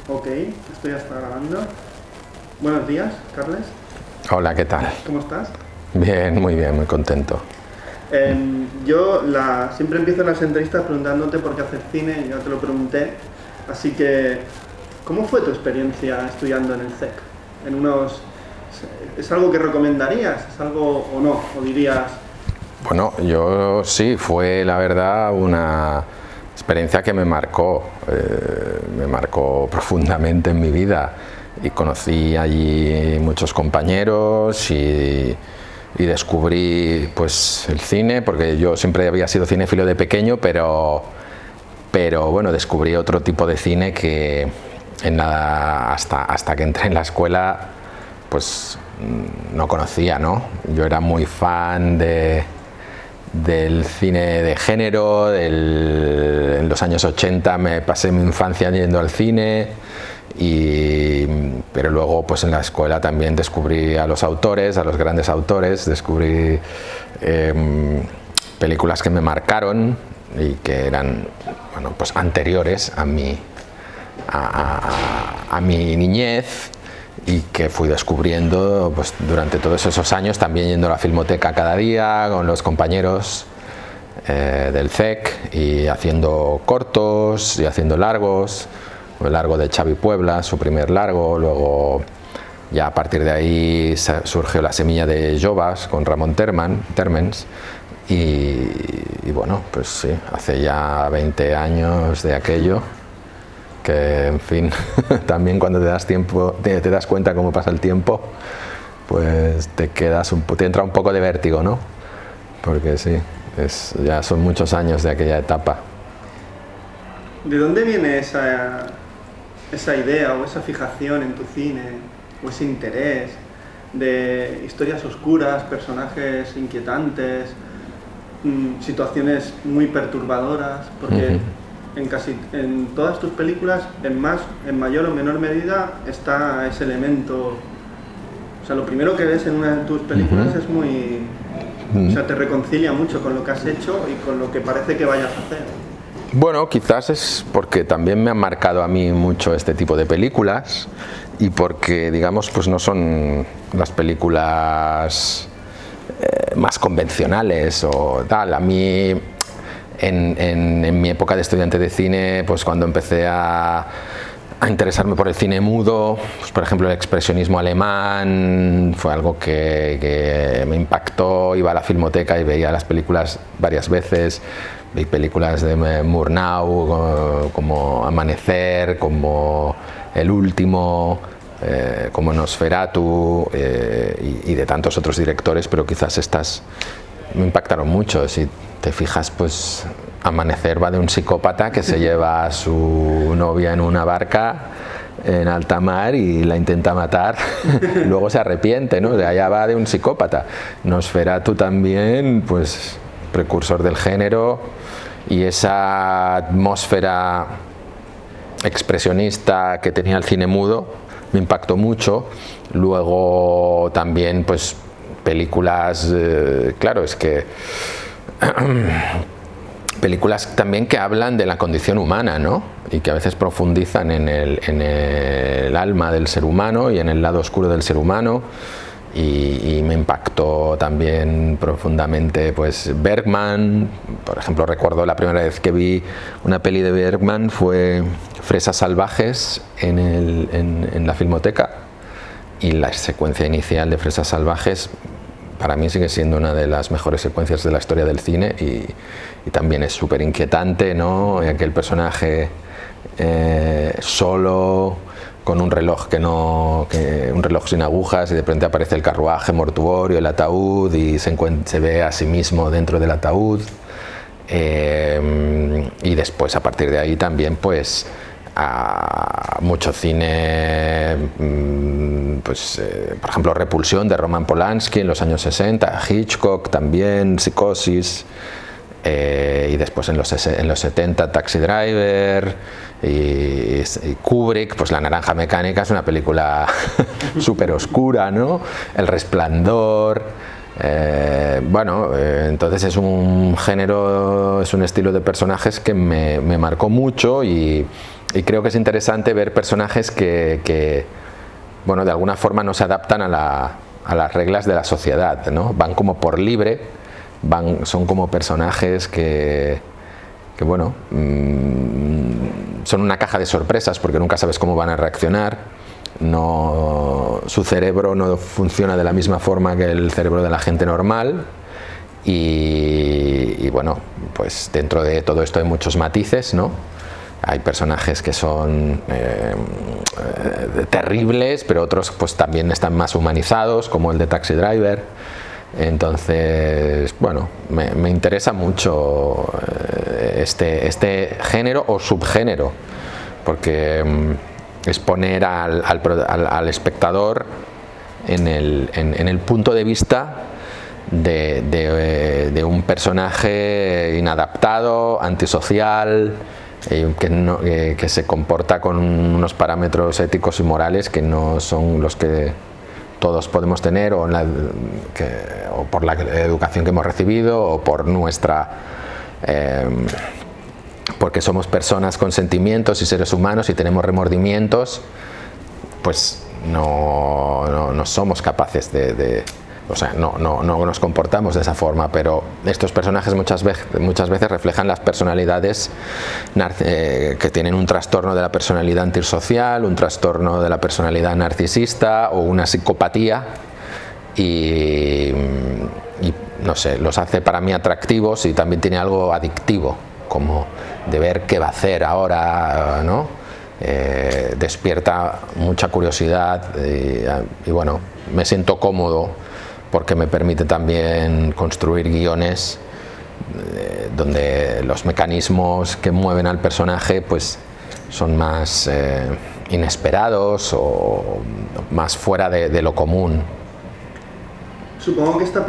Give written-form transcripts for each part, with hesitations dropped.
Ok, esto ya está grabando. Buenos días, Carles. Hola, ¿qué tal? ¿Cómo estás? Bien, muy contento. Siempre empiezo las entrevistas preguntándote por qué haces cine, ya te lo pregunté. Así que, ¿cómo fue tu experiencia estudiando en el CEC? ¿Es algo que recomendarías? ¿Es algo o no? ¿O dirías...? Bueno, yo sí, fue la verdad una experiencia que me marcó profundamente en mi vida, y conocí allí muchos compañeros y descubrí pues el cine, porque yo siempre había sido cinéfilo de pequeño, pero bueno, descubrí otro tipo de cine que hasta que entré en la escuela pues no conocía, ¿no? Yo era muy fan del cine de género. En los años 80 me pasé mi infancia yendo al cine, pero luego pues en la escuela también descubrí a los autores, a los grandes autores, descubrí películas que me marcaron y que eran, bueno, pues anteriores a mi niñez, y que fui descubriendo pues durante todos esos años, también yendo a la Filmoteca cada día con los compañeros del CEC, y haciendo cortos y haciendo largos. El largo de Xavi Puebla, su primer largo. Luego ya a partir de ahí surgió la semilla de Jovas con Ramon Térmens, y bueno, pues sí, hace ya 20 años de aquello, que en fin, también cuando te das cuenta cómo pasa el tiempo, pues te entra un poco de vértigo, ¿no? Porque sí, ya son muchos años de aquella etapa. ¿De dónde viene esa idea o esa fijación en tu cine, o ese interés de historias oscuras, personajes inquietantes, situaciones muy perturbadoras? Porque en todas tus películas, en mayor o menor medida, está ese elemento. O sea, lo primero que ves en una de tus películas es muy... O sea, te reconcilia mucho con lo que has hecho y con lo que parece que vayas a hacer. Bueno, quizás es porque también me han marcado a mí mucho este tipo de películas, y porque, digamos, pues no son las películas más convencionales o tal. A mí, en mi época de estudiante de cine, pues cuando empecé a interesarme por el cine mudo, pues por ejemplo el expresionismo alemán fue algo que me impactó. Iba a la Filmoteca y veía las películas varias veces. Vi películas de Murnau como Amanecer, como El Último, como Nosferatu, y de tantos otros directores, pero quizás estas me impactaron mucho. Si te fijas, pues Amanecer va de un psicópata que se lleva a su novia en una barca en alta mar y la intenta matar, luego se arrepiente, ¿no? De allá va de un psicópata. Nosferatu también, pues precursor del género, y esa atmósfera expresionista que tenía el cine mudo me impactó mucho. Luego también pues películas, claro, es que películas también que hablan de la condición humana, ¿no? Y que a veces profundizan en el alma del ser humano y en el lado oscuro del ser humano. Y me impactó también profundamente pues Bergman. Por ejemplo, recuerdo la primera vez que vi una peli de Bergman fue Fresas salvajes en la Filmoteca, y la secuencia inicial de Fresas salvajes para mí sigue siendo una de las mejores secuencias de la historia del cine, y también es súper inquietante, ¿no? Y aquel personaje solo, con un reloj un reloj sin agujas, y de repente aparece el carruaje mortuorio, el ataúd, y se ve a sí mismo dentro del ataúd. Y después, a partir de ahí también, pues a mucho cine, pues por ejemplo Repulsión de Roman Polanski en los años 60, Hitchcock también, Psicosis, y después en los 70 Taxi Driver, y Kubrick, pues La naranja mecánica es una película súper oscura, ¿no? El Resplandor. Entonces es un género, es un estilo de personajes que me marcó mucho, y Y creo que es interesante ver personajes que bueno, de alguna forma no se adaptan a las reglas de la sociedad, ¿no? Van como por libre, son como personajes que bueno, son una caja de sorpresas porque nunca sabes cómo van a reaccionar. Su cerebro no funciona de la misma forma que el cerebro de la gente normal. Y bueno, pues dentro de todo esto hay muchos matices, ¿no? Hay personajes que son terribles, pero otros pues también están más humanizados, como el de Taxi Driver. Entonces, bueno, me interesa mucho este género o subgénero, porque es poner al espectador en el punto de vista de un personaje inadaptado, antisocial, que se comporta con unos parámetros éticos y morales que no son los que todos podemos tener, o por la educación que hemos recibido, o por porque somos personas con sentimientos y seres humanos y tenemos remordimientos, pues no somos capaces o sea, no nos comportamos de esa forma. Pero estos personajes muchas veces reflejan las personalidades que tienen un trastorno de la personalidad antisocial, un trastorno de la personalidad narcisista o una psicopatía, y no sé, los hace para mí atractivos, y también tiene algo adictivo, como de ver qué va a hacer ahora, ¿no? Despierta mucha curiosidad, y bueno, me siento cómodo porque me permite también construir guiones donde los mecanismos que mueven al personaje pues son más inesperados o más fuera de lo común. Supongo que esta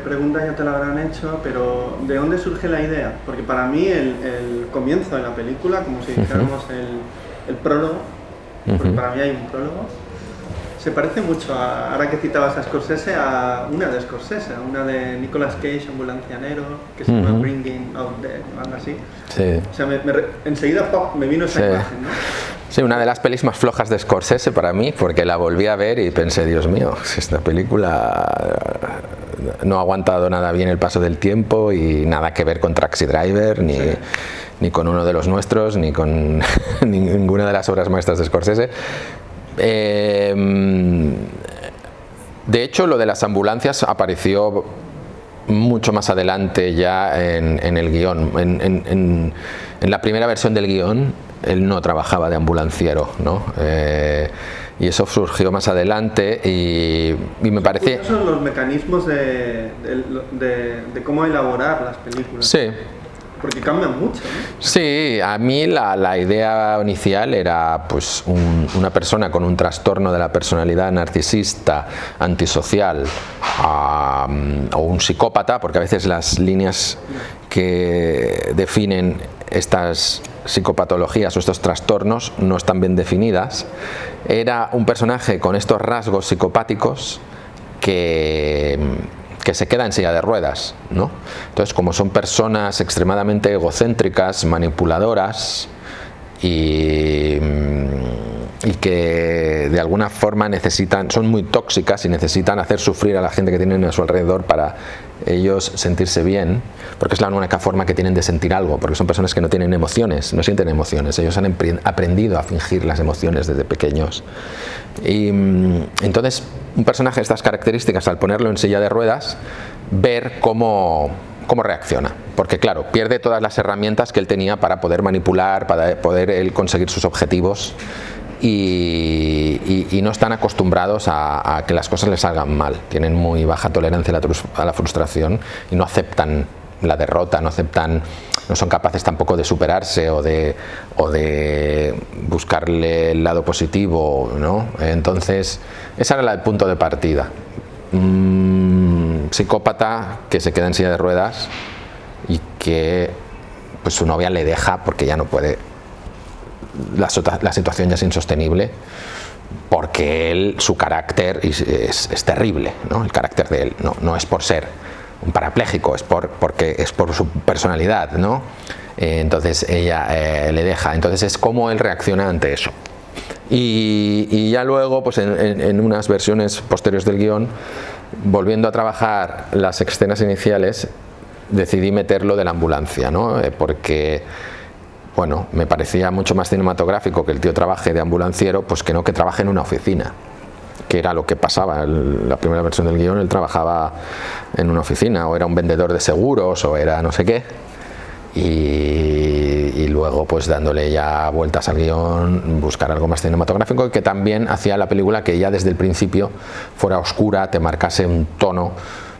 pregunta ya te la habrán hecho, pero ¿de dónde surge la idea? Porque para mí el comienzo de la película, como si dijéramos el prólogo, porque para mí hay un prólogo, se parece mucho, ahora que citabas a Scorsese, a una de Scorsese, a una de Nicolas Cage, ambulancianero, que se llama Bringing Out Dead, o algo así. Sí. O sea, enseguida me vino esa imagen, ¿no? Sí, una de las pelis más flojas de Scorsese para mí, porque la volví a ver y pensé, Dios mío, esta película no ha aguantado nada bien el paso del tiempo, y nada que ver con Taxi Driver, ni con uno de los nuestros, ni con ninguna de las obras maestras de Scorsese. De hecho, lo de las ambulancias apareció mucho más adelante ya en el guión. En la primera versión del guión, él no trabajaba de ambulanciero, ¿no? Y eso surgió más adelante, y me parece... Esos son los mecanismos de cómo elaborar las películas. Sí. Porque cambian mucho, ¿no? Sí, a mí la idea inicial era pues una persona con un trastorno de la personalidad narcisista, antisocial, o un psicópata, porque a veces las líneas que definen estas psicopatologías o estos trastornos no están bien definidas. Era un personaje con estos rasgos psicopáticos que se queda en silla de ruedas, ¿no? Entonces, como son personas extremadamente egocéntricas, manipuladoras, y que de alguna forma son muy tóxicas y necesitan hacer sufrir a la gente que tienen a su alrededor para ellos sentirse bien, porque es la única forma que tienen de sentir algo, porque son personas que no tienen emociones, no sienten emociones, ellos han aprendido a fingir las emociones desde pequeños. Y entonces, un personaje de estas características, al ponerlo en silla de ruedas, ver cómo reacciona, porque claro, pierde todas las herramientas que él tenía para poder manipular, para poder él conseguir sus objetivos, y no están acostumbrados a que las cosas les salgan mal, tienen muy baja tolerancia a la frustración y no aceptan la derrota, no son capaces tampoco de superarse o de buscarle el lado positivo, ¿no? Entonces, ese era el punto de partida. Psicópata que se queda en silla de ruedas y que pues su novia le deja porque ya no puede, la situación ya es insostenible, porque su carácter es terrible, ¿no? El carácter de él no es por ser un parapléjico, porque es por su personalidad, ¿no? Entonces ella le deja, entonces es como él reacciona ante eso. Y ya luego, pues en unas versiones posteriores del guión, volviendo a trabajar las escenas iniciales, decidí meterlo de la ambulancia, ¿no? Porque, bueno, me parecía mucho más cinematográfico que el tío trabaje de ambulanciero, pues que no que trabaje en una oficina, que era lo que pasaba. La primera versión del guión, él trabajaba en una oficina, o era un vendedor de seguros, o era no sé qué. Y luego, pues dándole ya vueltas al guión, buscar algo más cinematográfico, y que también hacía la película que ya desde el principio fuera oscura, te marcase un tono,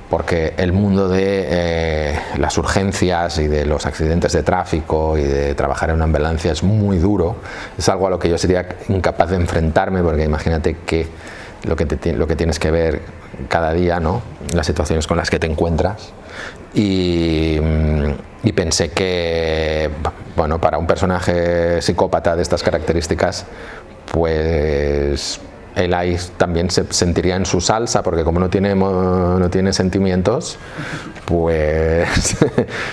porque el mundo de las urgencias y de los accidentes de tráfico y de trabajar en una ambulancia es muy duro, es algo a lo que yo sería incapaz de enfrentarme, porque imagínate que lo que tienes que ver cada día, ¿no? Las situaciones con las que te encuentras. Y pensé que, bueno, para un personaje psicópata de estas características, pues él ahí también se sentiría en su salsa, porque como no tiene sentimientos, pues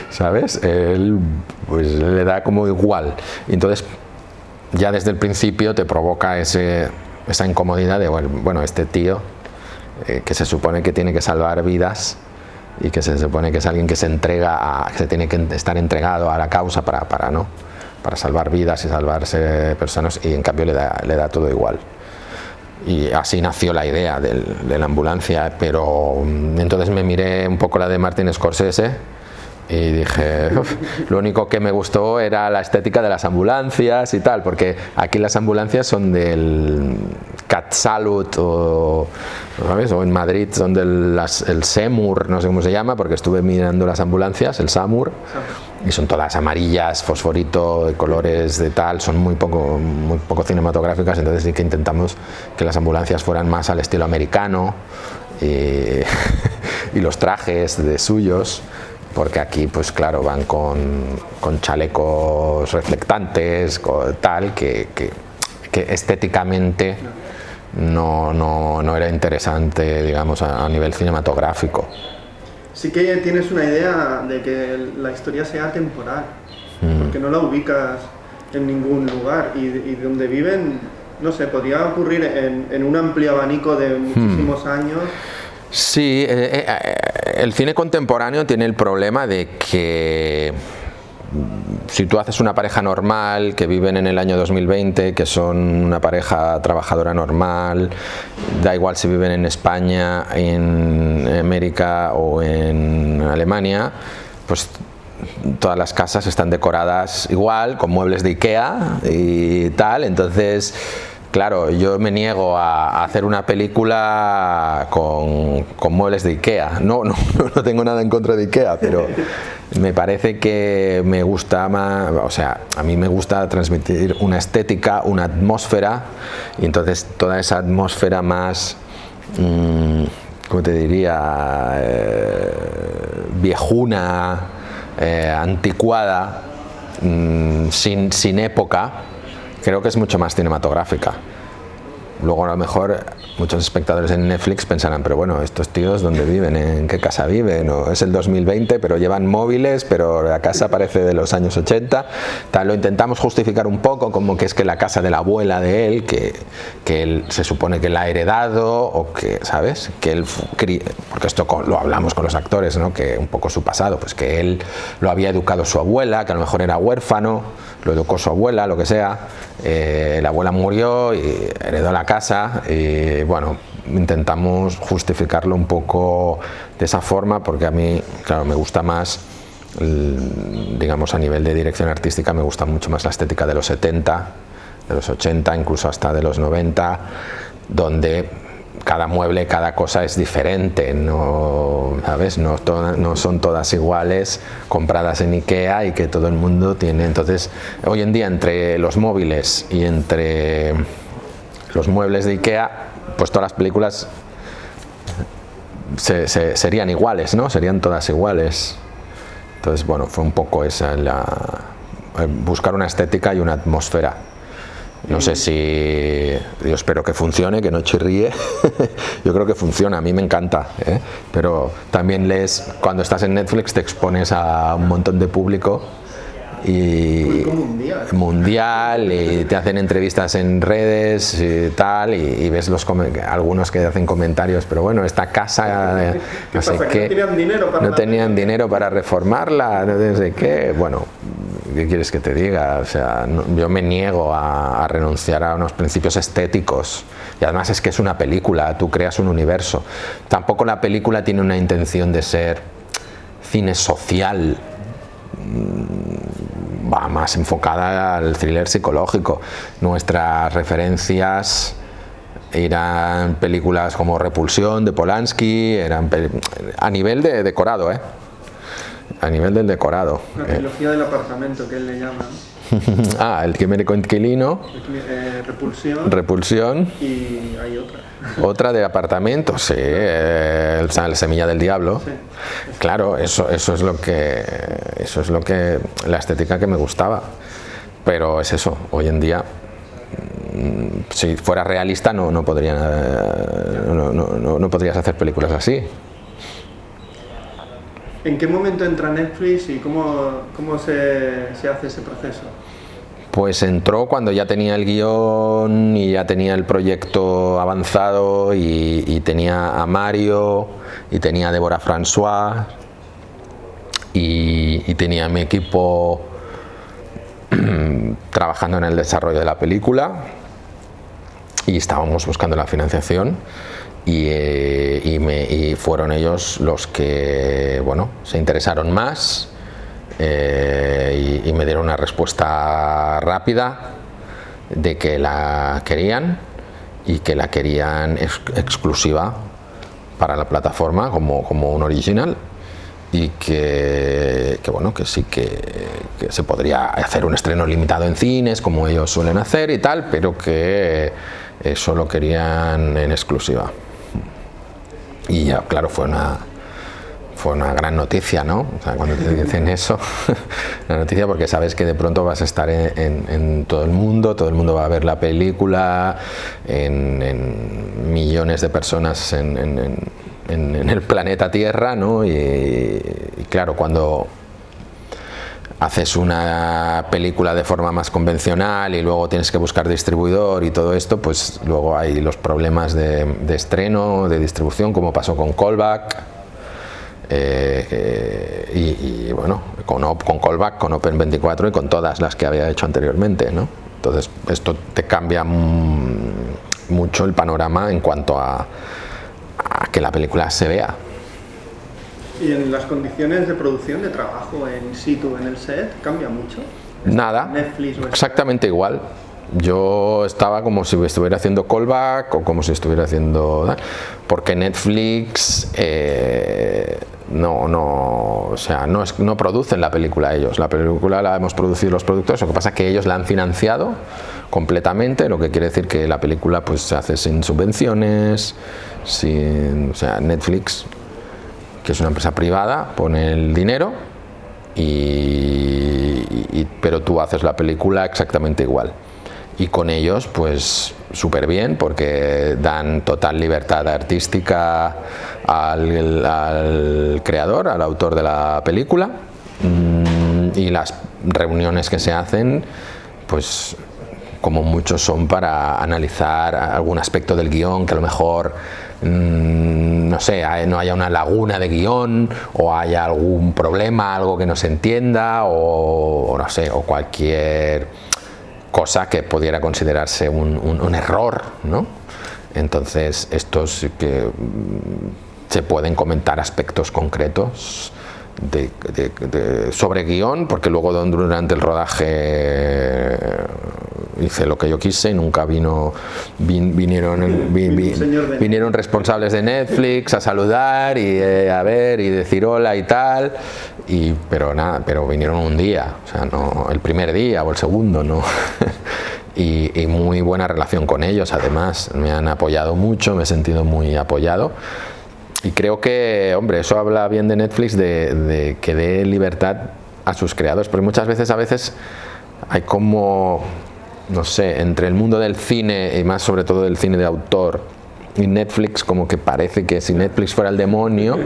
¿sabes? Él pues le da como igual, y entonces ya desde el principio te provoca esa incomodidad de, bueno, este tío que se supone que tiene que salvar vidas y que se supone que es alguien que se entrega que se tiene que estar entregado a la causa para salvar vidas y salvarse personas, y en cambio le da todo igual. Y así nació la idea de la ambulancia, pero entonces me miré un poco la de Martin Scorsese y dije, lo único que me gustó era la estética de las ambulancias y tal, porque aquí las ambulancias son del Cat Salud, ¿sabes? O en Madrid son del el SEMUR, no sé cómo se llama, porque estuve mirando las ambulancias, el SAMUR, y son todas amarillas, fosforito, de colores de tal, son muy poco cinematográficas. Entonces sí que intentamos que las ambulancias fueran más al estilo americano, y los trajes de suyos, porque aquí pues claro van con chalecos reflectantes, tal, que estéticamente no era interesante, digamos, a nivel cinematográfico. Sí que tienes una idea de que la historia sea temporal, porque no la ubicas en ningún lugar, y donde viven, no sé, podría ocurrir en un amplio abanico de muchísimos años. Sí, el cine contemporáneo tiene el problema de que si tú haces una pareja normal, que viven en el año 2020, que son una pareja trabajadora normal, da igual si viven en España, en América o en Alemania, pues todas las casas están decoradas igual, con muebles de Ikea y tal. Entonces, claro, yo me niego a hacer una película con muebles de Ikea. No tengo nada en contra de Ikea, pero me parece que me gusta más, o sea, a mí me gusta transmitir una estética, una atmósfera, y entonces toda esa atmósfera más, ¿cómo te diría? Viejuna, anticuada, sin época, creo que es mucho más cinematográfica. Luego a lo mejor muchos espectadores en Netflix pensarán, pero bueno, estos tíos ¿dónde viven? ¿En qué casa viven? O es el 2020, pero llevan móviles, pero la casa parece de los años 80. Lo intentamos justificar un poco, como que es que la casa de la abuela de él, que él se supone que la ha heredado, o que, ¿sabes? Que él, porque esto lo hablamos con los actores, ¿no? Que un poco su pasado, pues que él lo había educado su abuela, que a lo mejor era huérfano, lo educó su abuela, lo que sea. La abuela murió y heredó la casa, y bueno, intentamos justificarlo un poco de esa forma, porque a mí, claro, me gusta más, digamos, a nivel de dirección artística, me gusta mucho más la estética de los 70, de los 80, incluso hasta de los 90, donde cada mueble, cada cosa es diferente, no, ¿sabes? No son todas iguales, compradas en Ikea, y que todo el mundo tiene. Entonces, hoy en día, entre los móviles y entre los muebles de Ikea, pues todas las películas serían iguales, ¿no? Serían todas iguales. Entonces, bueno, fue un poco esa buscar una estética y una atmósfera. No sé si... Yo espero que funcione, que no chirríe. Yo creo que funciona, a mí me encanta, ¿eh? Pero también cuando estás en Netflix te expones a un montón de público y mundial, y te hacen entrevistas en redes y tal, y ves algunos que hacen comentarios, pero bueno, esta casa no sé qué, no tenían dinero para reformarla, no sé qué. Bueno, ¿qué quieres que te diga? O sea, yo me niego a renunciar a unos principios estéticos, y además es que es una película, tú creas un universo. Tampoco la película tiene una intención de ser cine social, va más enfocada al thriller psicológico. Nuestras referencias eran películas como Repulsión de Polanski, eran a nivel de decorado, a nivel del decorado. La trilogía del apartamento, que él le llama. El quimérico inquilino, Repulsión, y hay otra de apartamento, sí, la semilla del diablo. Sí. Claro, eso es lo que la estética que me gustaba. Pero es eso, hoy en día, si fuera realista no podrías hacer películas así. ¿En qué momento entra Netflix y cómo se hace ese proceso? Pues entró cuando ya tenía el guión y ya tenía el proyecto avanzado, y tenía a Mario y tenía a Deborah François y tenía a mi equipo trabajando en el desarrollo de la película, y estábamos buscando la financiación. Y fueron ellos los que, bueno, se interesaron más, y me dieron una respuesta rápida de que la querían, y que la querían exclusiva para la plataforma como un original, y que bueno, que sí que se podría hacer un estreno limitado en cines como ellos suelen hacer y tal, pero que eso lo querían en exclusiva. Y ya, claro, fue una gran noticia, ¿no? O sea, cuando te dicen eso, una noticia, porque sabes que de pronto vas a estar en todo el mundo va a ver la película, en millones de personas en el planeta Tierra, ¿no? Y claro, cuando haces una película de forma más convencional y luego tienes que buscar distribuidor y todo esto, pues luego hay los problemas de estreno, de distribución, como pasó con Callback, y bueno, con Callback, con Open24 y con todas las que había hecho anteriormente, ¿no? Entonces esto te cambia mucho el panorama en cuanto a que la película se vea. ¿Y en las condiciones de producción, de trabajo in situ en el set, cambia mucho? Nada, Netflix o exactamente igual. Yo estaba como si estuviera haciendo Callback o como si estuviera haciendo... Porque Netflix no producen la película ellos. La película la hemos producido los productores, lo que pasa es que ellos la han financiado completamente, lo que quiere decir que la película pues se hace sin subvenciones, o sea, Netflix, que es una empresa privada, pone el dinero, pero tú haces la película exactamente igual. Y con ellos, pues súper bien, porque dan total libertad artística al creador, al autor de la película, y las reuniones que se hacen, pues como muchos son para analizar algún aspecto del guión que a lo mejor no sé, no haya una laguna de guión, o haya algún problema, algo que no se entienda, o no sé, o cualquier cosa que pudiera considerarse un error, ¿no? Entonces estos que se pueden comentar aspectos concretos sobre guión, porque luego durante el rodaje hice lo que yo quise y nunca vinieron responsables de Netflix a saludar y a ver y decir hola y tal, pero vinieron un día, o sea, no el primer día o el segundo, no. Y muy buena relación con ellos, además me han apoyado mucho, me he sentido muy apoyado. Y creo que, hombre, eso habla bien de Netflix, de que dé libertad a sus creadores, porque muchas veces, hay como no sé, entre el mundo del cine y más sobre todo del cine de autor y Netflix, como que parece que si Netflix fuera el demonio.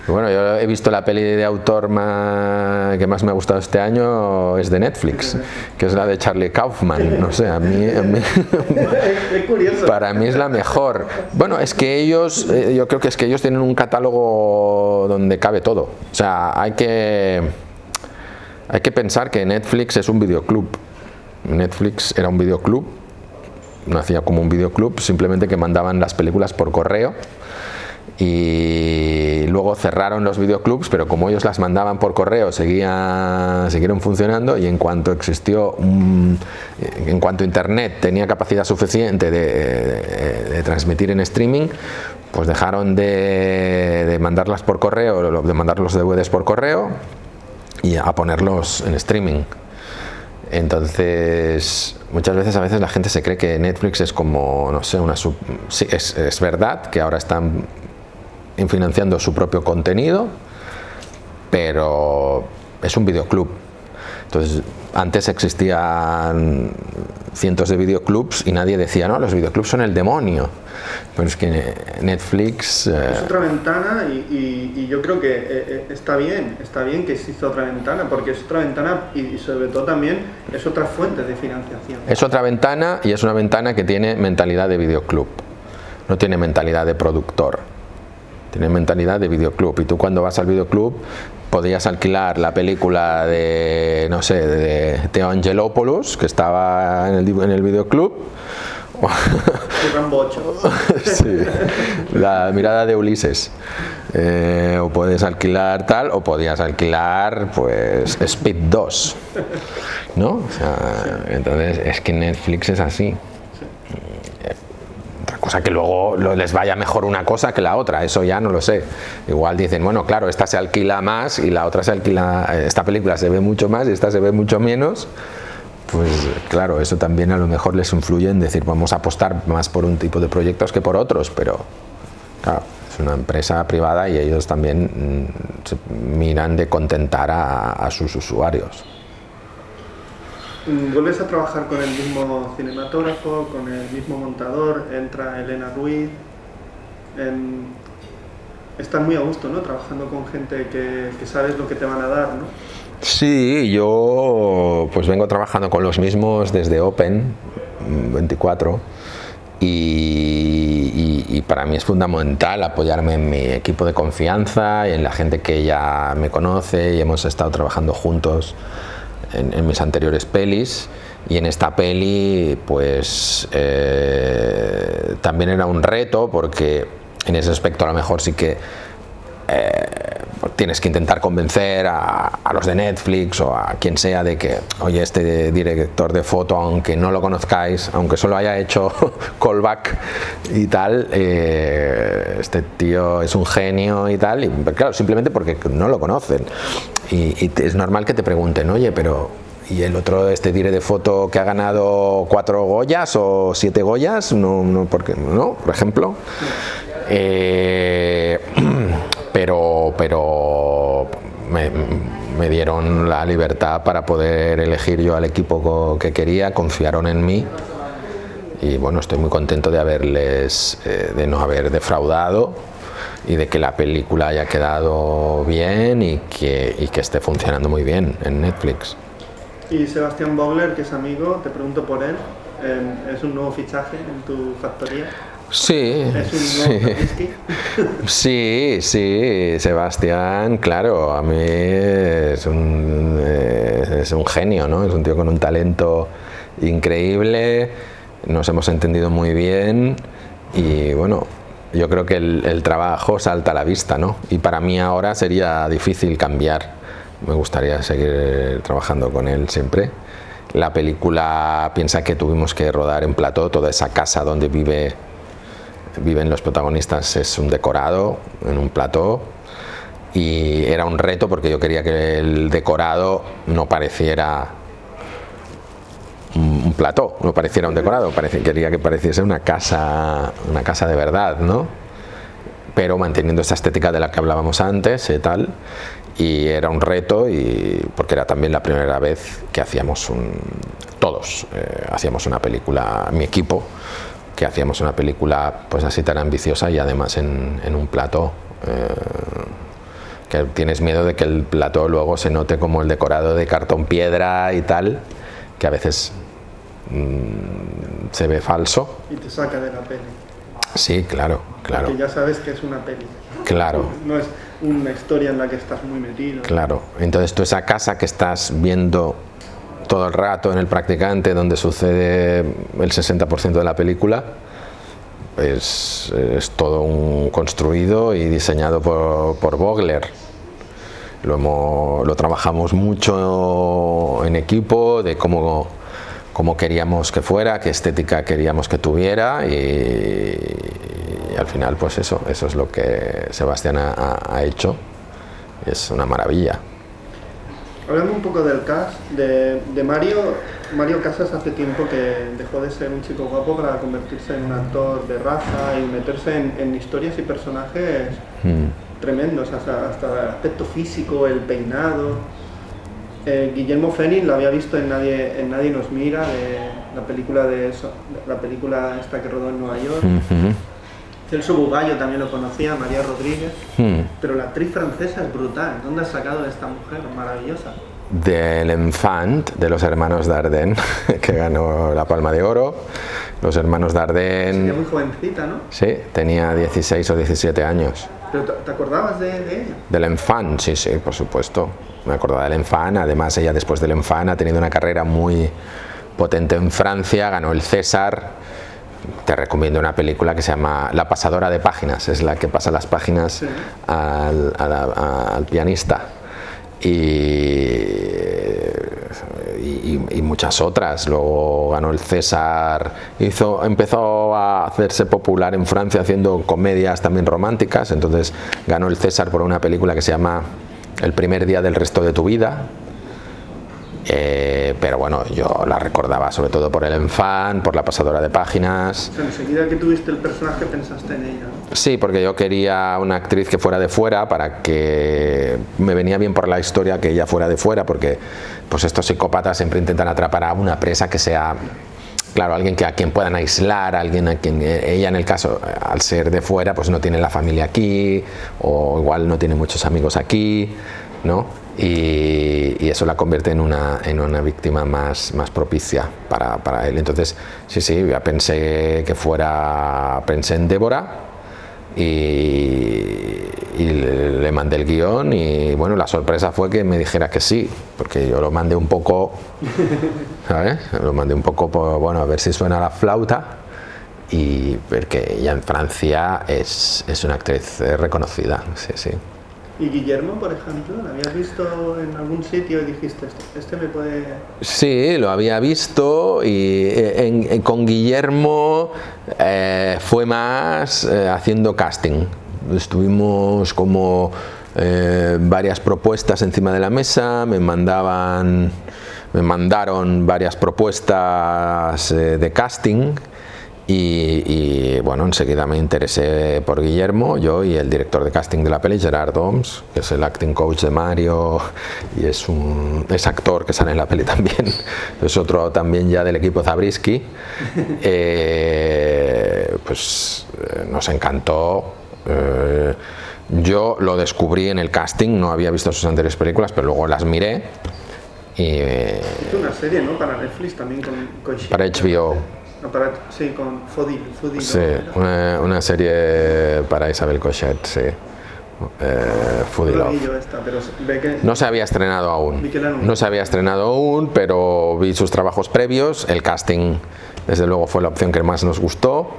Bueno, yo he visto la peli de autor que más me ha gustado este año, es de Netflix, que es la de Charlie Kaufman. No sé, a mí para mí es la mejor. Bueno, es que ellos, yo creo que es que ellos tienen un catálogo donde cabe todo. O sea, hay que pensar que Netflix es un videoclub. Netflix era un videoclub, nacía como un videoclub, simplemente que mandaban las películas por correo y luego cerraron los videoclubs, pero como ellos las mandaban por correo siguieron funcionando, y en cuanto Internet tenía capacidad suficiente de transmitir en streaming, pues dejaron de mandarlas por correo, de mandar los DVDs por correo y a ponerlos en streaming. Entonces, a veces la gente se cree que Netflix es como, no sé, sí, es verdad que ahora están financiando su propio contenido, pero es un videoclub. Entonces, antes existían cientos de videoclubs y nadie decía, no, los videoclubs son el demonio. Pero es que Netflix... Es otra ventana y yo creo que está bien que exista otra ventana, porque es otra ventana y sobre todo también es otra fuente de financiación. Es otra ventana, y es una ventana que tiene mentalidad de videoclub, no tiene mentalidad de productor, tiene mentalidad de videoclub. Y tú cuando vas al videoclub podías alquilar la película de, no sé, de Theo Angelopoulos, que estaba en el videoclub. Sí, la mirada de Ulises, o puedes alquilar tal, o podías alquilar pues Speed 2, ¿no? O sea, entonces es que Netflix es así. Otra cosa que luego les vaya mejor una cosa que la otra, eso ya no lo sé. Igual dicen, bueno, claro, esta se alquila más y la otra se alquila, esta película se ve mucho más y esta se ve mucho menos. Pues claro, eso también a lo mejor les influye en decir, vamos a apostar más por un tipo de proyectos que por otros, pero claro, es una empresa privada y ellos también miran de contentar a sus usuarios. ¿Vuelves a trabajar con el mismo cinematógrafo, con el mismo montador? Entra Elena Ruiz. Estás muy a gusto, ¿no? Trabajando con gente que sabes lo que te van a dar, ¿no? Sí, yo pues vengo trabajando con los mismos desde Open 24 y para mí es fundamental apoyarme en mi equipo de confianza y en la gente que ya me conoce, y hemos estado trabajando juntos en mis anteriores pelis, y en esta peli pues también era un reto, porque en ese aspecto a lo mejor sí que tienes que intentar convencer a los de Netflix o a quien sea de que, oye, este director de foto, aunque no lo conozcáis, aunque solo haya hecho callback y tal, este tío es un genio y tal, y claro, simplemente porque no lo conocen, y es normal que te pregunten, oye, pero ¿y el otro, este dire de foto que ha ganado 4 Goyas o 7 Goyas? No, ¿por qué? ¿No? Por ejemplo. Pero me dieron la libertad para poder elegir yo al equipo que quería, confiaron en mí, y bueno, estoy muy contento de no haber defraudado y de que la película haya quedado bien y que esté funcionando muy bien en Netflix. Y Sebastián Vogler, que es amigo, te pregunto por él, ¿es un nuevo fichaje en tu factoría? Sí, sí, Sebastián, claro, a mí es un genio, ¿no? Es un tío con un talento increíble, nos hemos entendido muy bien y bueno, yo creo que el trabajo salta a la vista, ¿no? Y para mí ahora sería difícil cambiar, me gustaría seguir trabajando con él siempre. La película, piensa que tuvimos que rodar en plató, toda esa casa donde viven los protagonistas es un decorado en un plató, y era un reto porque yo quería que el decorado no pareciera un plató, no pareciera un decorado, quería que pareciese una casa de verdad, ¿no? Pero manteniendo esa estética de la que hablábamos antes y tal, y era un reto, y porque era también la primera vez que hacíamos todos hacíamos una película, mi equipo, que hacíamos una película pues así tan ambiciosa y además en un plató que tienes miedo de que el plató luego se note como el decorado de cartón piedra y tal, que a veces se ve falso. Y te saca de la peli. Sí, claro. Porque ya sabes que es una peli. Claro. No es una historia en la que estás muy metido. Claro. Entonces tú esa casa que estás viendo todo el rato en El Practicante, donde sucede el 60% de la película, es todo un construido y diseñado por Vogler. Lo trabajamos mucho en equipo, de cómo queríamos que fuera, qué estética queríamos que tuviera, y al final pues eso es lo que Sebastián ha hecho. Es una maravilla. Hablando un poco del cast de Mario Casas, hace tiempo que dejó de ser un chico guapo para convertirse en un actor de raza y meterse en historias y personajes tremendos, hasta el aspecto físico, el peinado. Guillermo Fenning lo había visto en Nadie nos mira, la película esta que rodó en Nueva York. Celso Bugallo también lo conocía, María Rodríguez, pero la actriz francesa es brutal. ¿Dónde has sacado de esta mujer maravillosa? De L'Enfant, de los hermanos Dardenne, que ganó la Palma de Oro. Los hermanos Dardenne... Sería muy jovencita, ¿no? Sí, tenía 16 o 17 años. ¿Pero te acordabas de ella? De L'Enfant, sí, por supuesto. Me acordaba de L'Enfant. Además, ella después de L'Enfant ha tenido una carrera muy potente en Francia, ganó el César. Te recomiendo una película que se llama La pasadora de páginas, es la que pasa las páginas, sí, al pianista. Y muchas otras. Luego ganó el César, empezó a hacerse popular en Francia haciendo comedias también románticas, entonces ganó el César por una película que se llama El primer día del resto de tu vida. Pero bueno, yo la recordaba sobre todo por El Enfant, por La pasadora de páginas. O sea, enseguida que tuviste el personaje pensaste en ella, ¿no? Sí, porque yo quería una actriz que fuera de fuera, para que me venía bien por la historia que ella fuera de fuera, porque pues estos psicópatas siempre intentan atrapar a una presa que sea, claro, alguien a quien puedan aislar, alguien a quien ella, en el caso, al ser de fuera, pues no tiene la familia aquí, o igual no tiene muchos amigos aquí, ¿no? Y eso la convierte en una víctima más propicia para él. Entonces, sí, ya pensé en Débora y le mandé el guión, y bueno, la sorpresa fue que me dijera que sí, porque yo lo mandé un poco, ¿sabes? Lo mandé un poco a ver si suena la flauta, y porque ella en Francia es una actriz reconocida, sí. ¿Y Guillermo, por ejemplo, lo habías visto en algún sitio y dijiste, este me puede...? Sí, lo había visto, y con Guillermo fue más haciendo casting. Estuvimos como varias propuestas encima de la mesa, me mandaron varias propuestas de casting. Y bueno, enseguida me interesé por Guillermo, yo y el director de casting de la peli, Gerard Oms, que es el acting coach de Mario y es actor que sale en la peli también, es otro también ya del equipo Zabriskie. Pues nos encantó. Yo lo descubrí en el casting, no había visto sus anteriores películas, pero luego las miré. Hizo una serie, ¿no? Para Netflix también con para HBO. Sí, con Fodil. Sí, una serie para Isabel Cochet, sí. Foodie Love. No se había estrenado aún. Pero vi sus trabajos previos. El casting, desde luego, fue la opción que más nos gustó.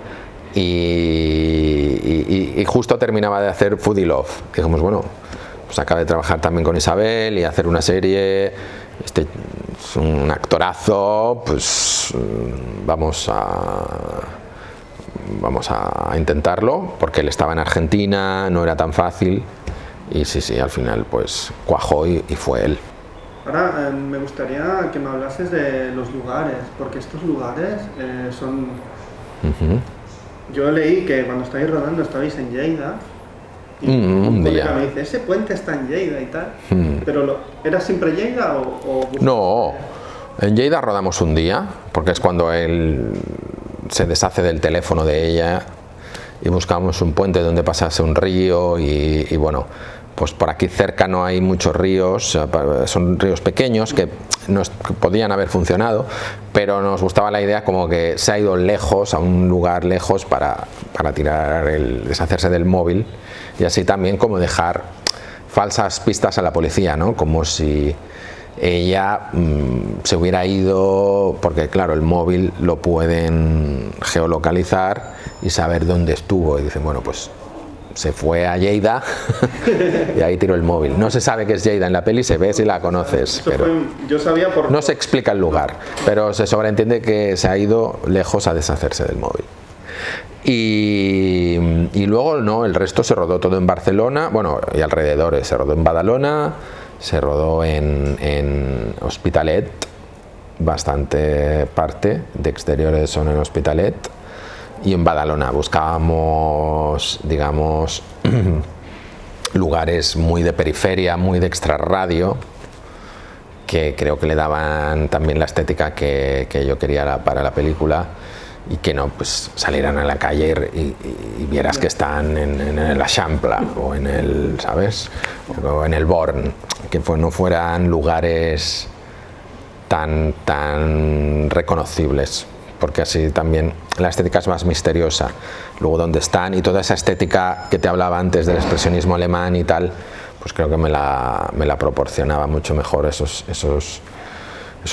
Y justo terminaba de hacer Foodie Love. Dijimos, bueno, pues acaba de trabajar también con Isabel y hacer una serie. Este es un actorazo, pues vamos a intentarlo, porque él estaba en Argentina, no era tan fácil, y sí, al final pues cuajó y fue él. Ahora me gustaría que me hablases de los lugares, porque estos lugares son... Yo leí que cuando estáis rodando estabais en Lleida. Un colega me dice, ese puente está en Lleida y tal, pero ¿era siempre Lleida o...? No, En Lleida rodamos un día, porque es cuando él se deshace del teléfono de ella y buscamos un puente donde pasase un río y bueno, pues por aquí cerca no hay muchos ríos, son ríos pequeños que podían haber funcionado, pero nos gustaba la idea como que se ha ido lejos, a un lugar lejos para deshacerse del móvil y así también como dejar falsas pistas a la policía, ¿no? Como si ella se hubiera ido, porque claro, el móvil lo pueden geolocalizar y saber dónde estuvo y dicen, bueno, pues se fue a Lleida y ahí tiró el móvil. No se sabe que es Lleida en la peli, se ve si la conoces, pero yo sabía no se explica el lugar, pero se sobreentiende que se ha ido lejos a deshacerse del móvil. Y luego no, el resto se rodó todo en Barcelona, bueno, y alrededores, se rodó en Badalona, se rodó en Hospitalet, bastante parte de exteriores son en Hospitalet, y en Badalona buscábamos, digamos, lugares muy de periferia, muy de extrarradio, que creo que le daban también la estética que yo quería para la película, y que no pues salieran a la calle y vieras que están en el Eixample o en el, ¿sabes? O en el Born, que no fueran lugares tan reconocibles, porque así también la estética es más misteriosa. Luego donde están y toda esa estética que te hablaba antes del expresionismo alemán y tal, pues creo que me la proporcionaba mucho mejor esos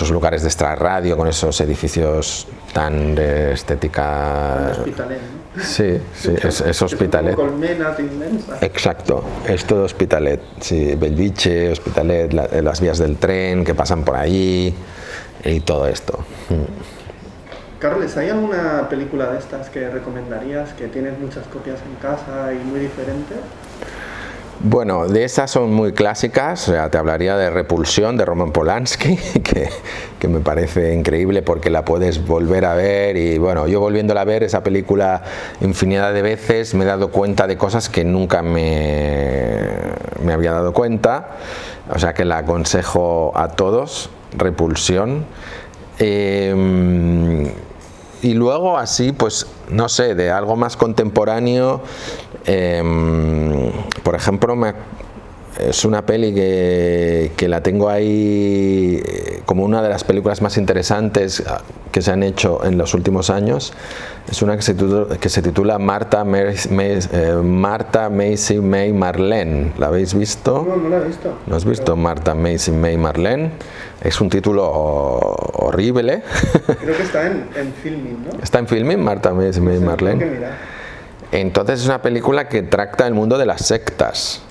lugares de extrarradio con esos edificios tan de estética. Hospitalet, ¿no? Sí, es Hospitalet. Colmenas inmensas. Exacto, es todo Hospitalet. Sí, Bellvitge, Hospitalet, las vías del tren que pasan por allí y todo esto. Carles, ¿hay alguna película de estas que recomendarías, que tienes muchas copias en casa y muy diferente? Bueno, de esas son muy clásicas, o sea, te hablaría de Repulsión de Roman Polanski, que me parece increíble porque la puedes volver a ver y bueno, yo volviéndola a ver esa película infinidad de veces me he dado cuenta de cosas que nunca me había dado cuenta, o sea que la aconsejo a todos, Repulsión. Y luego así, pues no sé, de algo más contemporáneo, por ejemplo, es una peli que la tengo ahí como una de las películas más interesantes que se han hecho en los últimos años. Es una que se titula Martha, Macy, May, Marlene. ¿La habéis visto? No la he visto. ¿No has visto Martha, Macy, May, Marlene? Es un título horrible. Creo que está en Filmin, ¿no? Está en Filmin, Martha, Macy, May, Marlene. Entonces es una película que trata el mundo de las sectas.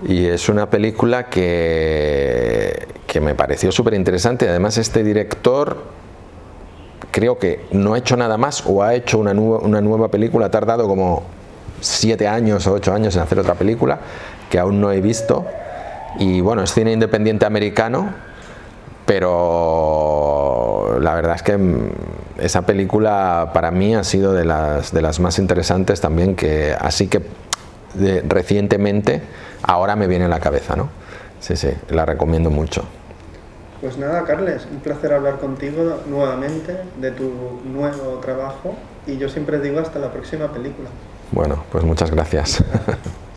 Y es una película que me pareció súper interesante. Además, este director creo que no ha hecho nada más o ha hecho una nueva película. Ha tardado como 7 años o 8 años en hacer otra película que aún no he visto. Y bueno, es cine independiente americano, pero la verdad es que esa película para mí ha sido de las más interesantes también, así que recientemente ahora me viene a la cabeza, ¿no? Sí, la recomiendo mucho. Pues nada, Carles, un placer hablar contigo nuevamente de tu nuevo trabajo y yo siempre digo hasta la próxima película. Bueno, pues muchas gracias.